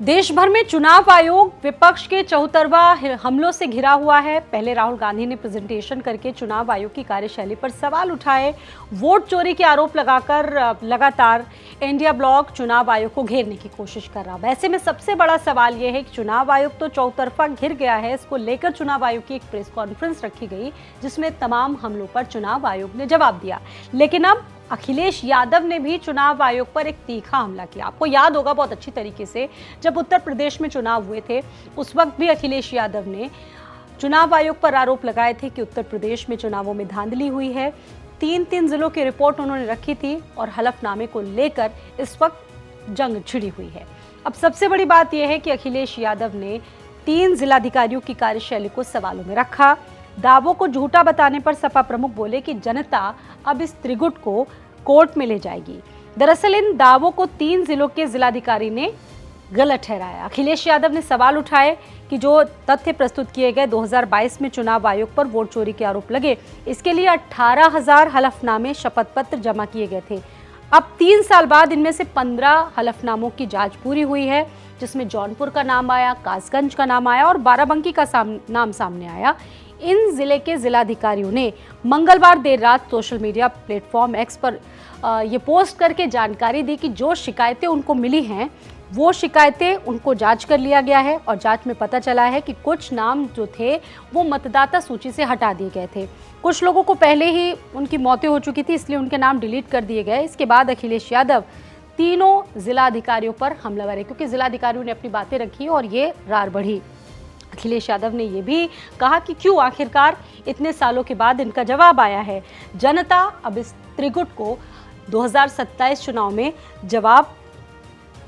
देश भर में चुनाव आयोग विपक्ष के चौतरफा हमलों से घिरा हुआ है। पहले राहुल गांधी ने प्रेजेंटेशन करके चुनाव आयोग की कार्यशैली पर सवाल उठाए। वोट चोरी के आरोप लगाकर लगातार इंडिया ब्लॉक चुनाव आयोग को घेरने की कोशिश कर रहा है। ऐसे में सबसे बड़ा सवाल यह है कि चुनाव आयोग तो चौतरफा घिर गया है। इसको लेकर चुनाव आयोग की एक प्रेस कॉन्फ्रेंस रखी गई जिसमें तमाम हमलों पर चुनाव आयोग ने जवाब दिया। लेकिन अब अखिलेश यादव ने भी चुनाव आयोग पर एक तीखा हमला किया। आपको याद होगा बहुत अच्छी तरीके से, जब उत्तर प्रदेश में चुनाव हुए थे उस वक्त भी अखिलेश यादव ने चुनाव आयोग पर आरोप लगाए थे कि उत्तर प्रदेश में चुनावों में धांधली हुई है। तीन जिलों की रिपोर्ट उन्होंने रखी थी और हलफनामे को लेकर इस वक्त जंग छिड़ी हुई है। अब सबसे बड़ी बात यह है कि अखिलेश यादव ने 3 जिलाधिकारियों की कार्यशैली को सवालों में रखा। दावों को झूठा बताने पर सपा प्रमुख बोले कि जनता अब इस त्रिगुट को कोर्ट में ले जाएगी। दरअसल इन दावों को 3 जिलों के जिलाधिकारी ने गलत ठहराया। अखिलेश यादव ने सवाल उठाए कि जो तथ्य प्रस्तुत किए गए 2022 में चुनाव आयोग पर वोट चोरी के आरोप लगे, इसके लिए 18,000 हलफनामे शपथ पत्र जमा किए गए थे। अब 3 साल बाद इनमें से 15 हलफनामों की जांच पूरी हुई है, जिसमें जौनपुर का नाम आया, कासगंज का नाम आया और बाराबंकी का नाम सामने आया। इन जिले के जिलाधिकारियों ने मंगलवार देर रात सोशल मीडिया प्लेटफॉर्म एक्स पर ये पोस्ट करके जानकारी दी कि जो शिकायतें उनको मिली हैं वो शिकायतें उनको जांच कर लिया गया है और जांच में पता चला है कि कुछ नाम जो थे वो मतदाता सूची से हटा दिए गए थे। कुछ लोगों को पहले ही उनकी मौतें हो चुकी थी, इसलिए उनके नाम डिलीट कर दिए गए। इसके बाद अखिलेश यादव तीनों जिलाधिकारियों पर हमलावर है, क्योंकि जिलाधिकारियों ने अपनी बातें रखी और ये रार बढ़ी। अखिलेश यादव ने यह भी कहा कि क्यों आखिरकार इतने सालों के बाद इनका जवाब आया है। जनता अब इस त्रिगुट को 2027 चुनाव में जवाब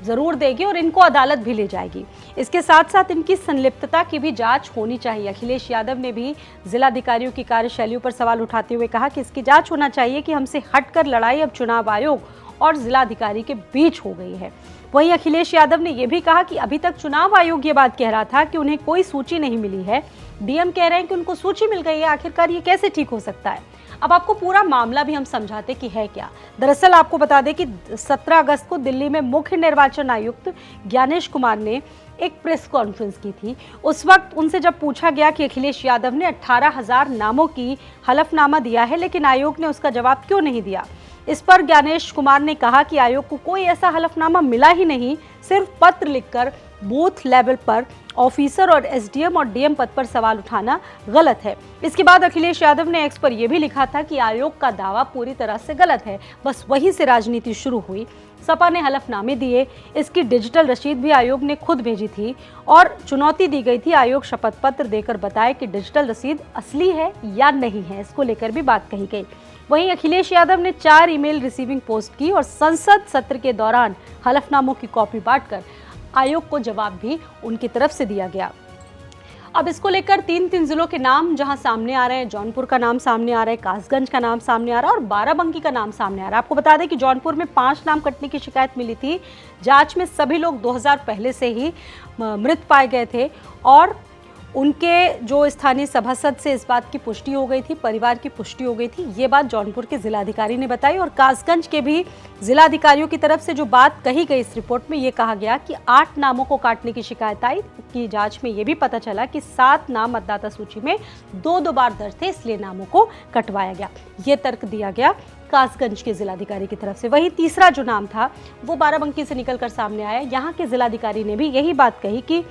जरूर देगी और इनको अदालत भी ले जाएगी। इसके साथ साथ इनकी संलिप्तता की भी जांच होनी चाहिए। अखिलेश यादव ने भी जिलाधिकारियों की कार्यशैलियों पर सवाल उठाते हुए कहा कि इसकी जांच होना चाहिए कि हमसे हटकर लड़ाई अब चुनाव आयोग और जिलाधिकारी के बीच हो गई है। वहीं अखिलेश यादव ने यह भी कहा कि अभी तक चुनाव आयोग ये बात कह रहा था कि उन्हें कोई सूची नहीं मिली है, डीएम कह रहे हैं कि उनको सूची मिल गई है। आखिरकार ये कैसे ठीक हो सकता है? अब आपको पूरा मामला भी हम समझाते कि है क्या। दरअसल आपको बता दें कि 17 अगस्त को दिल्ली में मुख्य निर्वाचन आयुक्त ज्ञानेश कुमार ने एक प्रेस कॉन्फ्रेंस की थी। उस वक्त उनसे जब पूछा गया कि अखिलेश यादव ने 18,000 नामों की हलफनामा दिया है लेकिन आयोग ने उसका जवाब क्यों नहीं दिया, इस पर ज्ञानेश कुमार ने कहा कि आयोग को कोई ऐसा हलफनामा मिला ही नहीं, सिर्फ पत्र लिखकर बूथ लेवल पर ऑफिसर और एसडीएम और डीएम पद पर सवाल उठाना गलत है। इसके बाद अखिलेश यादव ने एक्स पर यह भी लिखा था कि आयोग का दावा पूरी तरह से गलत है। बस वहीं से राजनीति शुरू हुई। सपा ने हलफनामे दिए, इसकी डिजिटल रसीद भी आयोग ने खुद भेजी थी और चुनौती दी गई थी। आयोग शपथ पत्र देकर बताए कि डिजिटल रसीद असली है या नहीं है, इसको लेकर भी बात कही गई। वहीं अखिलेश यादव ने 4 ईमेल रिसीविंग पोस्ट की और संसद सत्र के दौरान हलफनामों की कॉपी बांटकर आयोग को जवाब भी उनकी तरफ से दिया गया। अब इसको लेकर 3 जिलों के नाम जहां सामने आ रहे हैं, जौनपुर का नाम सामने आ रहा है, कासगंज का नाम सामने आ रहा है और बाराबंकी का नाम सामने आ रहा है। आपको बता दें कि जौनपुर में 5 नाम कटने की शिकायत मिली थी। जांच में सभी लोग 2000 पहले से ही मृत पाए गए थे और उनके जो स्थानीय सभासद से इस बात की पुष्टि हो गई थी, परिवार की पुष्टि हो गई थी। ये बात जौनपुर के जिलाधिकारी ने बताई और कासगंज के भी जिलाधिकारियों की तरफ से जो बात कही गई इस रिपोर्ट में, ये कहा गया कि 8 नामों को काटने की शिकायत आई। की जांच में ये भी पता चला कि 7 नाम मतदाता सूची में 2 बार दर्ज थे, इसलिए नामों को कटवाया गया। ये तर्क दिया गया कासगंज के जिलाधिकारी की तरफ से। वहीं तीसरा जो नाम था वो बाराबंकी से निकलकर सामने आया। यहाँ के जिलाधिकारी ने भी यही बात कही कि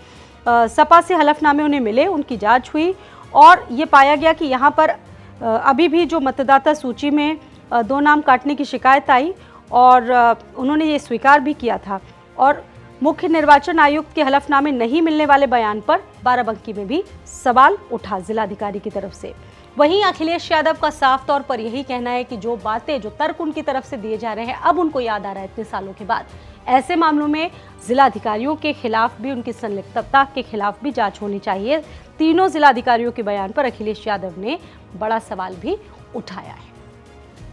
सपा से हलफनामे उन्हें मिले, उनकी जांच हुई और ये पाया गया कि यहाँ पर अभी भी जो मतदाता सूची में 2 नाम काटने की शिकायत आई और उन्होंने ये स्वीकार भी किया था। और मुख्य निर्वाचन आयुक्त के हलफनामे नहीं मिलने वाले बयान पर बाराबंकी में भी सवाल उठा जिलाधिकारी की तरफ से। वहीं अखिलेश यादव का साफ तौर पर यही कहना है कि जो बातें, जो तर्क उनकी तरफ से दिए जा रहे हैं अब उनको याद आ रहा है इतने सालों के बाद। ऐसे मामलों में जिलाधिकारियों के खिलाफ भी, उनकी संलिप्तता के खिलाफ भी जांच होनी चाहिए। तीनों जिलाधिकारियों के बयान पर अखिलेश यादव ने बड़ा सवाल भी उठाया है।